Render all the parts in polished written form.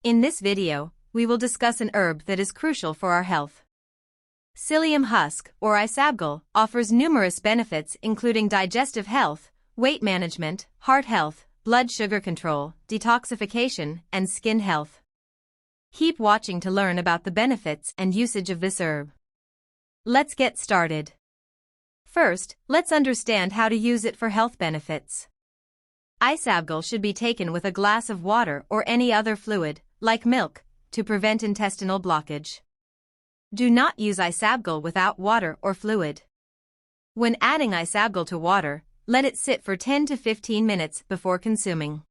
In this video, we will discuss an herb that is crucial for our health. Psyllium Husk, or Isabgol, offers numerous benefits including digestive health, weight management, heart health, blood sugar control, detoxification, and skin health. Keep watching to learn about the benefits and usage of this herb. Let's get started. First, let's understand how to use it for health benefits. Isabgol should be taken with a glass of water or any other fluid, like milk, to prevent intestinal blockage. Do not use Isabgol without water or fluid. When adding Isabgol to water, let it sit for 10 to 15 minutes before consuming.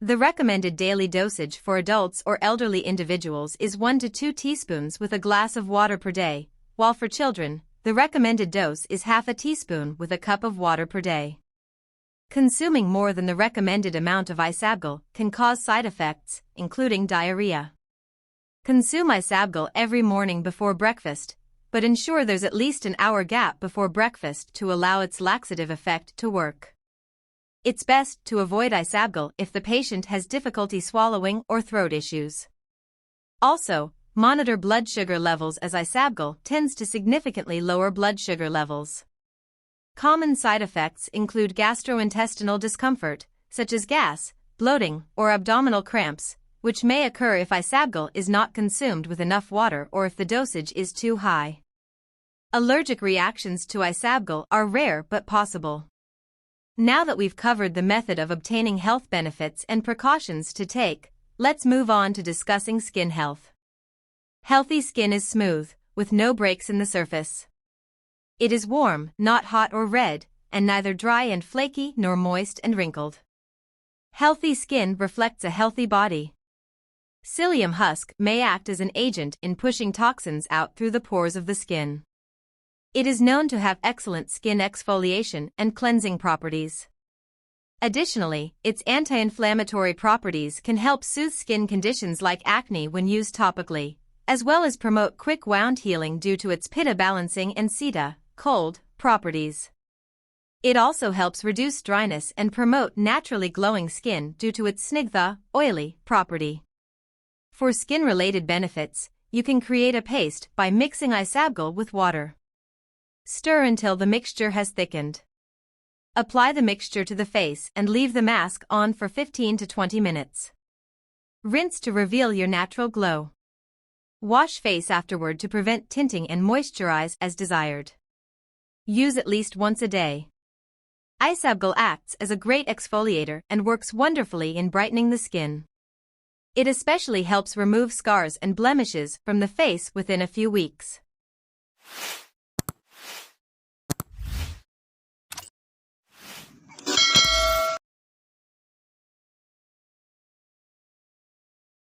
The recommended daily dosage for adults or elderly individuals is 1 to 2 teaspoons with a glass of water per day, while for children, the recommended dose is half a teaspoon with a cup of water per day. Consuming more than the recommended amount of Isabgol can cause side effects, including diarrhea. Consume Isabgol every morning before breakfast, but ensure there's at least an hour gap before breakfast to allow its laxative effect to work. It's best to avoid Isabgol if the patient has difficulty swallowing or throat issues. Also, monitor blood sugar levels as Isabgol tends to significantly lower blood sugar levels. Common side effects include gastrointestinal discomfort, such as gas, bloating, or abdominal cramps, which may occur if Isabgol is not consumed with enough water or if the dosage is too high. Allergic reactions to Isabgol are rare but possible. Now that we've covered the method of obtaining health benefits and precautions to take, let's move on to discussing skin health. Healthy skin is smooth, with no breaks in the surface. It is warm, not hot or red, and neither dry and flaky nor moist and wrinkled. Healthy skin reflects a healthy body. Psyllium husk may act as an agent in pushing toxins out through the pores of the skin. It is known to have excellent skin exfoliation and cleansing properties. Additionally, its anti-inflammatory properties can help soothe skin conditions like acne when used topically, as well as promote quick wound healing due to its pitta balancing and sita, cold, properties. It also helps reduce dryness and promote naturally glowing skin due to its snigdha, oily, property. For skin-related benefits, you can create a paste by mixing Isabgol with water. Stir until the mixture has thickened. Apply the mixture to the face and leave the mask on for 15 to 20 minutes. Rinse to reveal your natural glow. Wash face afterward to prevent tinting and moisturize as desired. Use at least once a day. Isabgol acts as a great exfoliator and works wonderfully in brightening the skin. It especially helps remove scars and blemishes from the face within a few weeks.